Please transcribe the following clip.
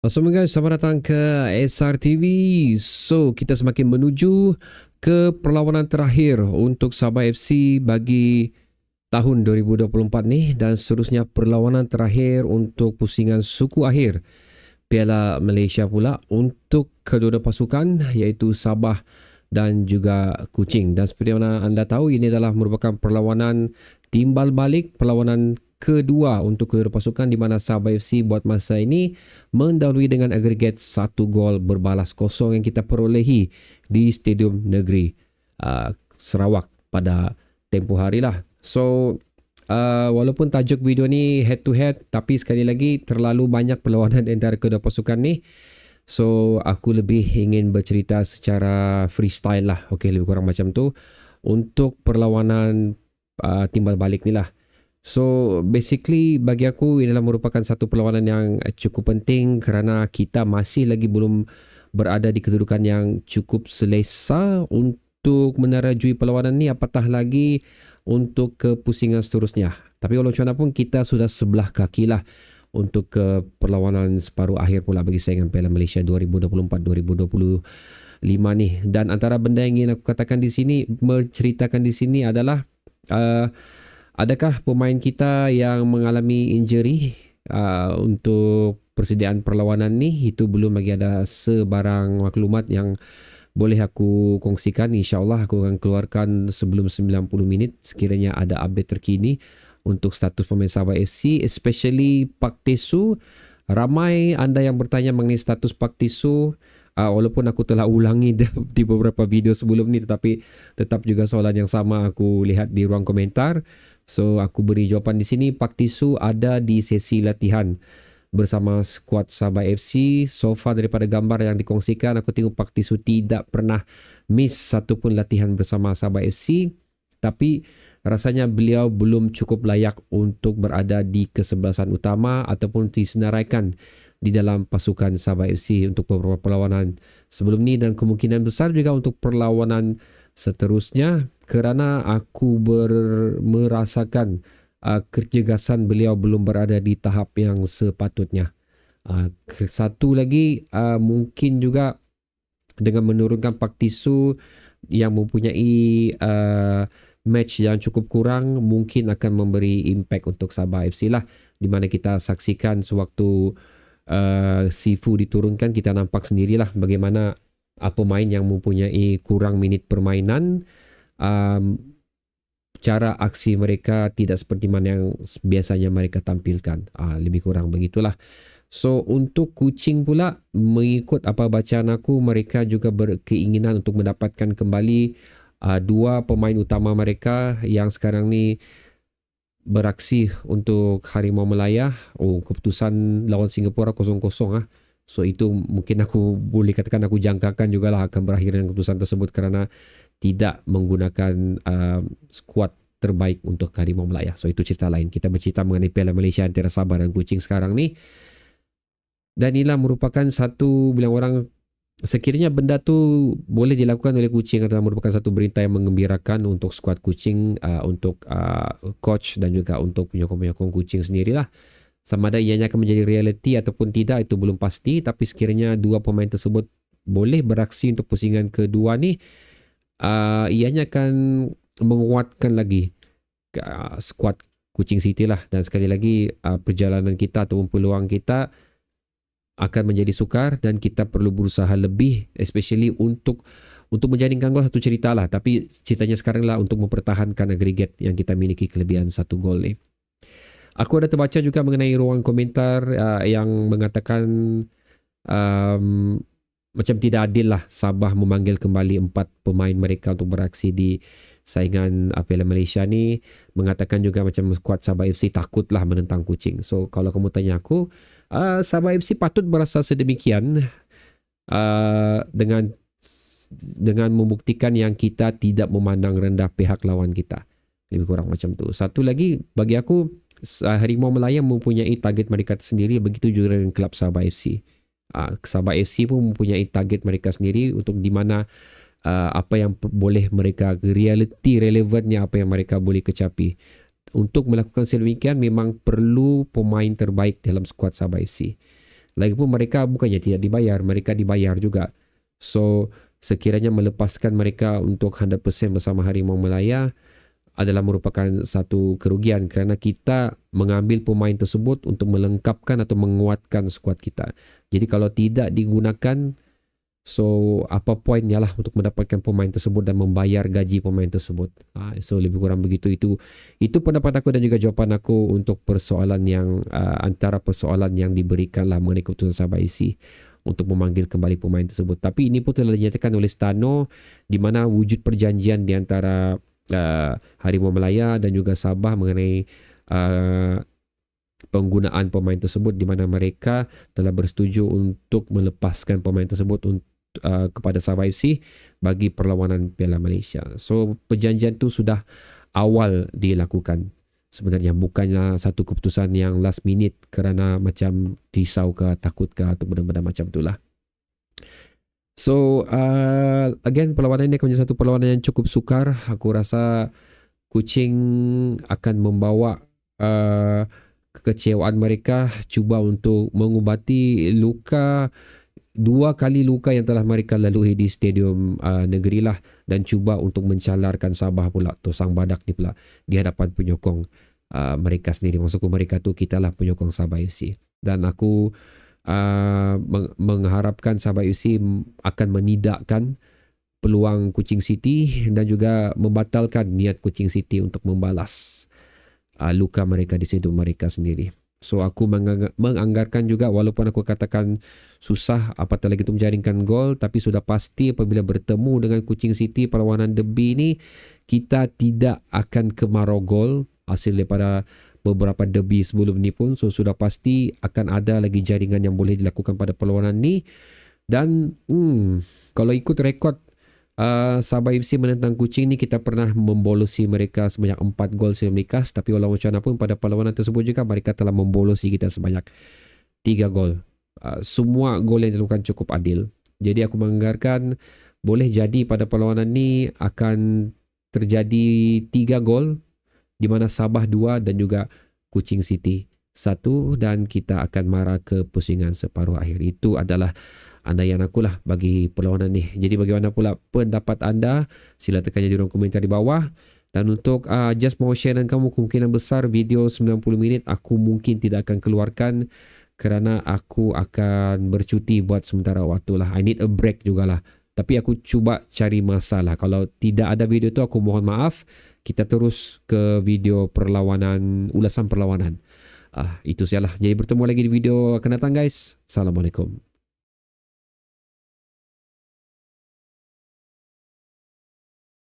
Assalamualaikum guys, selamat datang ke SRTV. So, kita semakin menuju ke perlawanan terakhir untuk Sabah FC bagi tahun 2024 ni dan seterusnya perlawanan terakhir untuk pusingan suku akhir Piala Malaysia pula untuk kedua-dua pasukan iaitu Sabah dan juga Kuching. Dan seperti mana anda tahu, ini adalah merupakan perlawanan timbal balik, perlawanan kedua untuk kedua pasukan di mana Sabah FC buat masa ini mendahului dengan agregat 1 gol berbalas kosong yang kita perolehi di Stadium Negeri Sarawak pada tempoh hari lah. So walaupun tajuk video ni head to head, tapi sekali lagi terlalu banyak perlawanan antara kedua pasukan ni. So aku lebih ingin bercerita secara freestyle lah. Okay, lebih kurang macam tu untuk perlawanan timbal balik ni lah. So basically bagi aku ini adalah merupakan satu perlawanan yang cukup penting kerana kita masih lagi belum berada di kedudukan yang cukup selesa untuk menerajui perlawanan ni, apatah lagi untuk ke pusingan seterusnya. Tapi walau macam mana pun kita sudah sebelah kaki lah untuk ke perlawanan separuh akhir pula bagi saingan Piala Malaysia 2024-2025 ni. Dan antara benda yang ingin aku katakan di sini, menceritakan di sini adalah adakah pemain kita yang mengalami injury untuk persediaan perlawanan ni? Itu belum lagi ada sebarang maklumat yang boleh aku kongsikan. InsyaAllah aku akan keluarkan sebelum 90 minit sekiranya ada update terkini untuk status pemain Sabah FC, especially Pak Tesu. Ramai anda yang bertanya mengenai status Pak Tesu. Walaupun aku telah ulangi di beberapa video sebelum ni, tetapi tetap juga soalan yang sama aku lihat di ruang komentar. So aku beri jawapan di sini. Pak Tisu ada di sesi latihan bersama skuad Sabah FC. So far daripada gambar yang dikongsikan, aku tengok Pak Tisu tidak pernah miss satupun latihan bersama Sabah FC. Tapi rasanya beliau belum cukup layak untuk berada di kesebelasan utama ataupun disenaraikan di dalam pasukan Sabah FC untuk beberapa perlawanan sebelum ni, dan kemungkinan besar juga untuk perlawanan seterusnya kerana aku merasakan kecergasan beliau belum berada di tahap yang sepatutnya. Satu lagi, mungkin juga dengan menurunkan Pak Tisu yang mempunyai match yang cukup kurang, mungkin akan memberi impact untuk Sabah FC lah, di mana kita saksikan sewaktu Sifu diturunkan, kita nampak sendirilah bagaimana pemain yang mempunyai kurang minit permainan, cara aksi mereka tidak seperti mana yang biasanya mereka tampilkan. Lebih kurang begitulah. So untuk Kuching pula, mengikut apa bacaan aku, mereka juga berkeinginan untuk mendapatkan kembali dua pemain utama mereka yang sekarang ni beraksi untuk Harimau Melaya. Keputusan lawan Singapura 0-0 So itu mungkin aku boleh katakan, aku jangkakan jugalah akan berakhir dengan keputusan tersebut kerana tidak menggunakan skuad terbaik untuk Harimau Melaya. So itu cerita lain. Kita bercerita mengenai Piala Malaysia antara Sabah dan Kuching sekarang ni. Dan inilah merupakan satu, bilang orang, sekiranya benda tu boleh dilakukan oleh Kuching adalah merupakan satu berita yang menggembirakan untuk skuad Kuching, untuk coach dan juga untuk penyokong-penyokong Kuching sendirilah. Sama ada ianya akan menjadi realiti ataupun tidak, itu belum pasti. Tapi sekiranya dua pemain tersebut boleh beraksi untuk pusingan kedua ni, ianya akan menguatkan lagi skuad Kuching City lah. Dan sekali lagi, perjalanan kita ataupun peluang kita akan menjadi sukar dan kita perlu berusaha lebih, especially untuk menjadikan gol. Satu cerita lah, tapi ceritanya sekarang lah untuk mempertahankan agregat yang kita miliki, kelebihan 1 gol ni. Aku ada terbaca juga mengenai ruang komentar yang mengatakan macam tidak adil lah Sabah memanggil kembali 4 pemain mereka untuk beraksi di saingan Piala Malaysia ni. Mengatakan juga macam skuad Sabah FC takutlah menentang Kuching. So kalau kamu tanya aku, Sabah FC patut berasa sedemikian dengan membuktikan yang kita tidak memandang rendah pihak lawan kita. Lebih kurang macam tu. Satu lagi bagi aku, Harimau Melaya mempunyai target mereka sendiri, begitu juga dengan kelab Sabah FC. Sabah FC pun mempunyai target mereka sendiri untuk di mana apa yang boleh mereka, reality relevannya apa yang mereka boleh kecapi. Untuk melakukan sedemikian memang perlu pemain terbaik dalam skuad Sabah FC. Lagipun mereka bukannya tidak dibayar, mereka dibayar juga. So sekiranya melepaskan mereka untuk 100% bersama Harimau Malaya adalah merupakan satu kerugian kerana kita mengambil pemain tersebut untuk melengkapkan atau menguatkan skuad kita. Jadi kalau tidak digunakan, so apa poinnya lah untuk mendapatkan pemain tersebut dan membayar gaji pemain tersebut. So lebih kurang begitu. Itu pendapat aku dan juga jawapan aku untuk persoalan yang antara persoalan yang diberikan lah mengenai keputusan Sabah FC untuk memanggil kembali pemain tersebut. Tapi ini pun telah dinyatakan oleh Stano di mana wujud perjanjian di antara Harimau Malaya dan juga Sabah mengenai penggunaan pemain tersebut di mana mereka telah bersetuju untuk melepaskan pemain tersebut kepada Sabah FC bagi perlawanan Piala Malaysia. So perjanjian itu sudah awal dilakukan. Sebenarnya bukannya satu keputusan yang last minute kerana macam risau ke takut ke atau benda-benda macam itulah. So again, perlawanan ini akan menjadi satu perlawanan yang cukup sukar. Aku rasa Kuching akan membawa kekecewaan mereka, cuba untuk mengubati dua kali luka yang telah mereka lalui di Stadium Negeri lah, dan cuba untuk mencalarkan Sabah pula, Tosang Badak ni pula di hadapan penyokong mereka sendiri. Maksudku mereka tu kita lah penyokong Sabah FC. Dan aku mengharapkan Sabah FC akan menidakkan peluang Kuching City dan juga membatalkan niat Kuching City untuk membalas luka mereka di stadium mereka sendiri. So aku menganggarkan juga, walaupun aku katakan susah apatah lagi untuk menjaringkan gol, tapi sudah pasti apabila bertemu dengan Kuching City perlawanan derby ini, kita tidak akan kemarau gol hasil daripada beberapa derby sebelum ni pun. So sudah pasti akan ada lagi jaringan yang boleh dilakukan pada perlawanan ni. Dan kalau ikut rekod Sabah FC menentang Kuching ni, kita pernah membolosi mereka sebanyak 4 gol sebelum likas. Tapi walau macam mana pun pada perlawanan tersebut juga mereka telah membolosi kita sebanyak 3 gol. Semua gol yang dilakukan cukup adil. Jadi aku menganggarkan boleh jadi pada perlawanan ni akan terjadi 3 gol, di mana Sabah 2 dan juga Kuching City 1, dan kita akan marah ke pusingan separuh akhir. Itu adalah andaian aku lah bagi perlawanan ni. Jadi bagaimana pula pendapat anda? Sila tekannya di ruang komentar di bawah. Dan untuk just mau share dengan kamu, kemungkinan besar video 90 minit aku mungkin tidak akan keluarkan kerana aku akan bercuti buat sementara waktu lah. I need a break jugalah. Tapi aku cuba cari masalah. Kalau tidak ada video tu, aku mohon maaf. Kita terus ke video perlawanan, ulasan perlawanan. Itu sajalah. Jadi bertemu lagi di video akan datang guys. Assalamualaikum.